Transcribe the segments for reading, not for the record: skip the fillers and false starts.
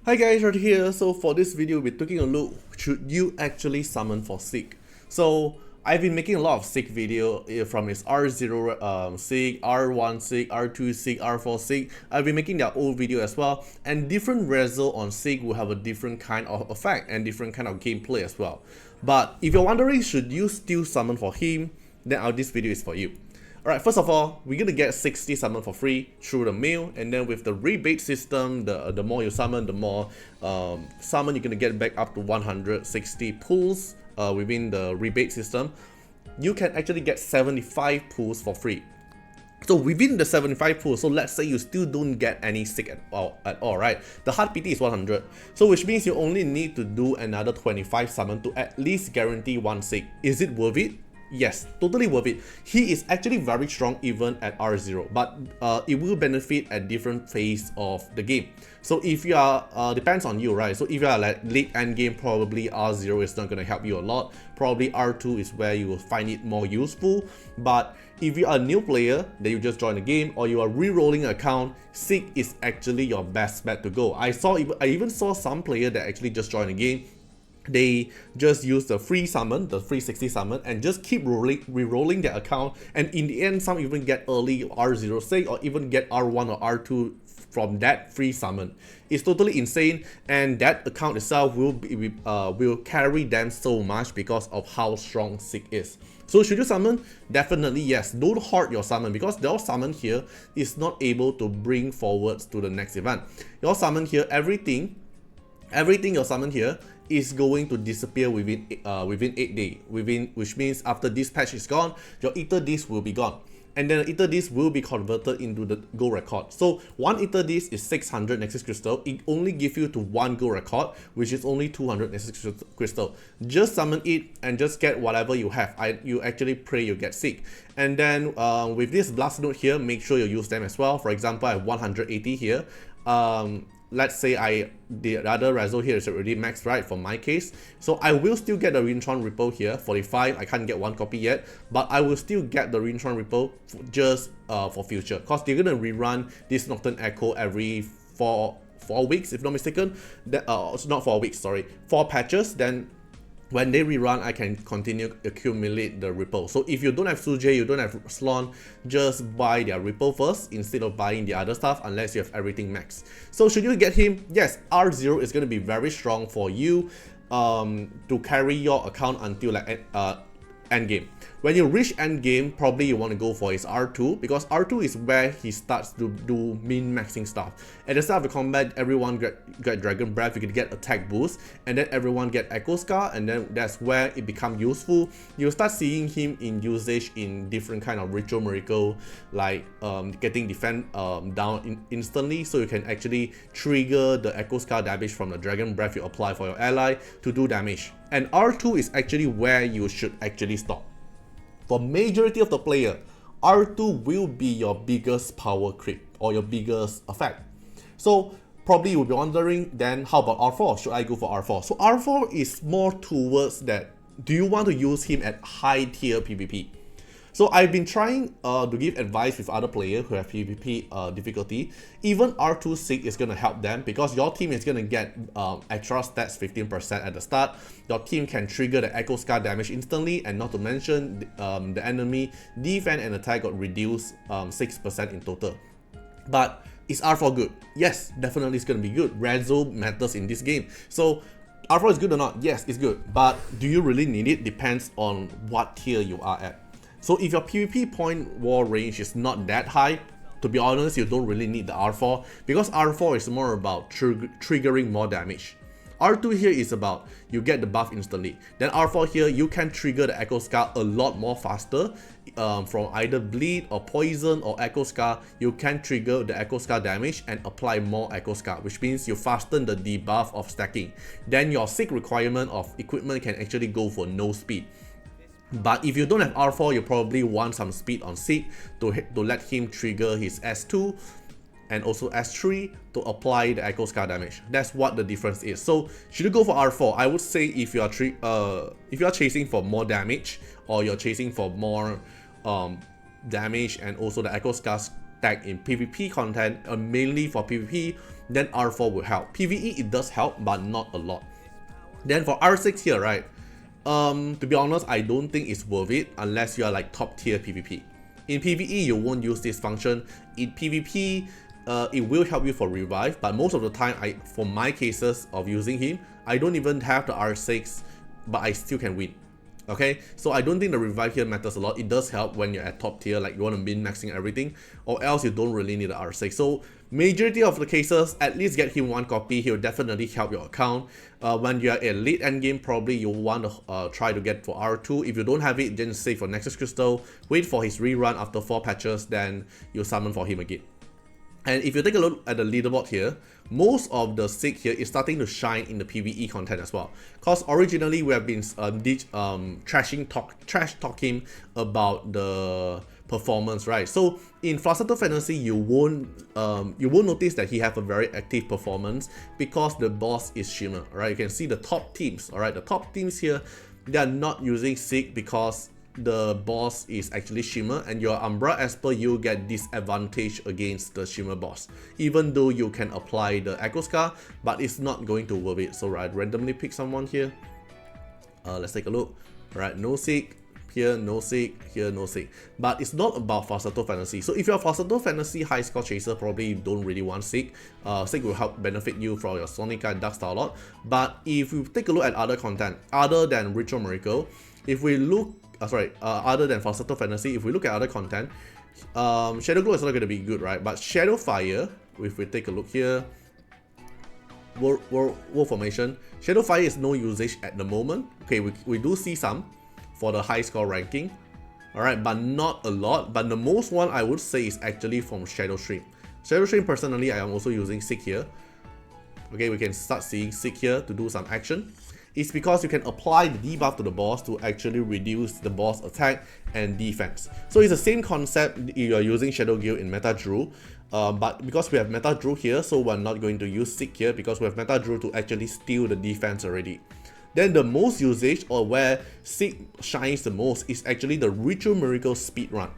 Hi guys, Artiar here. So for this video, we're taking a look, should you actually summon for Sieg? So I've been making a lot of Sieg video from its R0 Sieg, R1 Sieg, R2 Sieg, R4 Sieg. I've been making that old video as well, and different reso on Sieg will have a different kind of effect and different kind of gameplay as well. But if you're wondering, should you still summon for him, then this video is for you. Alright, first of all, we're gonna get 60 summon for free through the mail, and then with the rebate system, the more you summon, the more summon you're gonna get back up to 160 pulls within the rebate system. You can actually get 75 pulls for free. So within the 75 pulls, so let's say you still don't get any Sieg at all, right? The hard PT is 100, so which means you only need to do another 25 summon to at least guarantee one Sieg. Is it worth it? Yes, totally worth it. He is actually very strong even at R0, but it will benefit at different phase of the game. So if you are, depends on you, right? So if you are like late end game, probably R0 is not going to help you a lot. Probably R2 is where you will find it more useful. But if you are a new player, then you just join the game, or you are re-rolling an account, Sieg is actually your best bet to go. I even saw some player that actually just joined the game. They just use the free summon, the free 60 summon, and just keep re-rolling their account, and in the end some even get early R0 Sieg or even get R1 or R2 from that free summon. It's totally insane, and that account itself will carry them so much because of how strong Sieg is. So should you summon? Definitely yes. Don't hoard your summon, because your summon here is not able to bring forwards to the next event. Your summon here, everything your summon here is going to disappear within 8 days, which means after this patch is gone, your Ether Disc will be gone, and then the Ether Disc will be converted into the gold record. So one Ether Disc is 600 Nexus Crystal. It only gives you to one gold record, which is only 200 Nexus Crystal. Just summon it and just get whatever you have. You actually pray you get Sieg. And then with this blast node here, make sure you use them as well. For example, I have 180 here. Let's say the other reso here is already maxed, right, for my case. So I will still get the Rinchon Ripple here, 45. I can't get one copy yet, but I will still get the Rinchon Ripple just for future, because they're gonna rerun this Nocturne Echo every 4 weeks, if not mistaken. It's not 4 weeks, sorry, 4 patches. Then when they rerun, I can continue accumulate the Ripple. So if you don't have Suje, you don't have Slon, just buy their Ripple first instead of buying the other stuff, unless you have everything maxed. So should you get him? Yes, R0 is going to be very strong for you to carry your account until like endgame. When you reach endgame, probably you want to go for his R2, because R2 is where he starts to do min-maxing stuff. At the start of the combat, everyone get Dragon Breath, you can get attack boost, and then everyone get Echo Scar, and then that's where it becomes useful. You'll start seeing him in usage in different kind of ritual miracle, like getting defense down instantly, so you can actually trigger the Echo Scar damage from the Dragon Breath you apply for your ally to do damage. And R2 is actually where you should actually stop. For majority of the player, R2 will be your biggest power creep or your biggest effect. So probably you will be wondering, then how about R4? Should I go for R4? So R4 is more towards that, do you want to use him at high tier PvP? So I've been trying to give advice with other players who have PvP difficulty. Even R2 Sieg is going to help them, because your team is going to get extra stats 15% at the start. Your team can trigger the Echo Scar damage instantly, and not to mention the enemy defense and attack got reduced 6% in total. But is R4 good? Yes, definitely it's going to be good. Reso matters in this game. So R4 is good or not? Yes, it's good. But do you really need it? Depends on what tier you are at. So if your PvP point war range is not that high, to be honest, you don't really need the R4, because R4 is more about triggering more damage. R2 here is about you get the buff instantly. Then R4 here, you can trigger the Echo Scar a lot more faster from either bleed or poison or Echo Scar. You can trigger the Echo Scar damage and apply more Echo Scar, which means you fasten the debuff of stacking. Then your Sieg requirement of equipment can actually go for no speed. But if you don't have R4, you probably want some speed on Sieg to let him trigger his S2 and also S3 to apply the Echo Scar damage. That's what the difference is. So should you go for R4? I would say if you are chasing for more damage, or you're chasing for more damage and also the Echo Scar stack in PvP content, mainly for PvP, then R4 will help. PvE it does help, but not a lot. Then for R6 here, right? To be honest, I don't think it's worth it unless you are like top tier PvP. In PvE, you won't use this function. In PvP, it will help you for revive, but most of the time, for my cases of using him, I don't even have the R6, but I still can win. Okay, so I don't think the revive here matters a lot. It does help when you're at top tier, like you want to min-maxing everything, or else you don't really need the R6. So majority of the cases, at least get him one copy. He'll definitely help your account. When you're at late end game, probably you'll want to try to get for R2. If you don't have it, then save for Nexus Crystal. Wait for his rerun after 4 patches, then you summon for him again. And if you take a look at the leaderboard here, most of the Sieg here is starting to shine in the PvE content as well. Because originally we have been trash talking about the performance, right? So in Philosopher Fantasy, you won't notice that he have a very active performance because the boss is Shimmer, right? You can see the top teams, all right? The top teams here, they are not using Sieg because the boss is actually Shimmer, and your Umbra Esper, you get disadvantage against the Shimmer boss, even though you can apply the Echo Scar, but it's not going to worth it. So right, randomly pick someone here. Let's take a look. Right, no Sieg here, no Sieg here, no Sieg. But it's not about Philosopher Fantasy. So if you're a Philosopher Fantasy high score chaser, probably you don't really want Sieg. Sieg will help benefit you from your Sonica and Darkstar a lot. But if you take a look at other content other than Ritual Miracle, if we look other than Philosopher Fantasy, if we look at other content, Shadow Glow is not going to be good, right? But Shadow Fire, if we take a look here, World Formation, Shadow Fire is no usage at the moment. Okay, we do see some for the high score ranking, alright, but not a lot. But the most one I would say is actually from Shadow Stream. Shadow Stream, personally, I am also using Sieg here. Okay, we can start seeing Sieg here to do some action. It's because you can apply the debuff to the boss to actually reduce the boss attack and defense. So it's the same concept if you are using Shadow Guild in Meta Drew, but because we have Meta Drew here, so we're not going to use Sieg here because we have Meta Drew to actually steal the defense already. Then the most usage, or where Sieg shines the most, is actually the Ritual Miracle speedrun.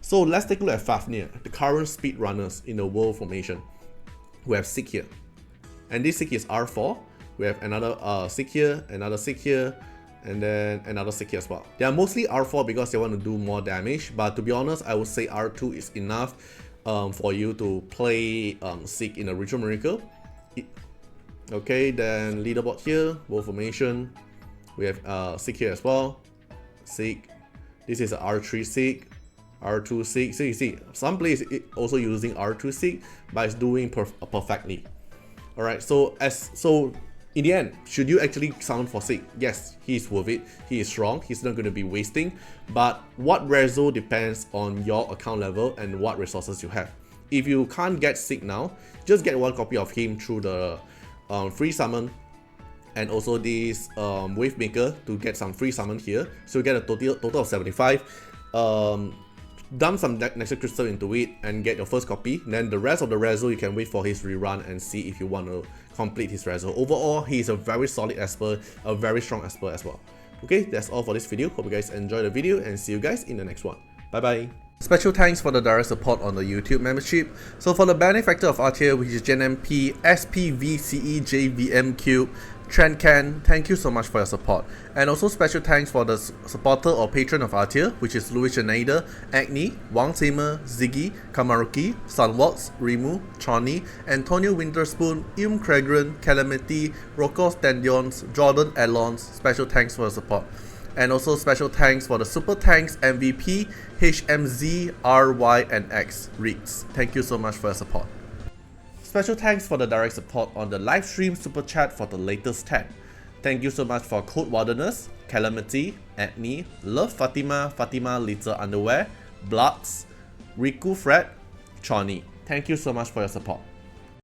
So let's take a look at Fafnir, the current speedrunners in the World Formation. We have Sieg here, and this Sieg is R4. We have another Sieg here, another Sieg here, and then another Sieg here as well. They are mostly R4 because they want to do more damage, but to be honest, I would say R2 is enough for you to play Sieg in a Ritual Miracle. Okay, then leaderboard here, World Formation. We have Sieg here as well. Sieg. This is a R3 Sieg, R2 Sieg. So you see, some players also using R2 Sieg, but it's doing perfectly. Alright, so in the end, should you actually summon for Sieg? Yes, he is worth it. He is strong. He's not going to be wasting. But what reso depends on your account level and what resources you have. If you can't get Sieg now, just get one copy of him through the free summon, and also this Wave Maker to get some free summon here. So you get a total of 75. Dump some Nexus Crystal into it and get your first copy. Then the rest of the reso, you can wait for his rerun and see if you want to complete his reso. Overall, he is a very solid Esper, a very strong Esper as well. Okay, that's all for this video. Hope you guys enjoyed the video and see you guys in the next one. Bye bye. Special thanks for the direct support on the YouTube membership. So for the benefactor of Artiar, which is GenMP, SPVCEJVMQ, Trendcan, thank you so much for your support. And also special thanks for the supporter or patron of Artiar, which is Louis Schneider, Agni, Wang Tamer, Ziggy, Kamaruki, Sunwalks, Rimu, Chani, Antonio Winterspoon, Cregren, Calamity, Rocco Standions, Jordan Alons. Special thanks for your support. And also special thanks for the Super Thanks MVP, HMZ, RY, and X Reeds. Thank you so much for your support. Special thanks for the direct support on the live stream super chat for the latest 10. Thank you so much for Code Wardeners, Calamity, Agni, Love Fatima, Fatima Little Underwear, Bloods, Riku Fred, Chani. Thank you so much for your support.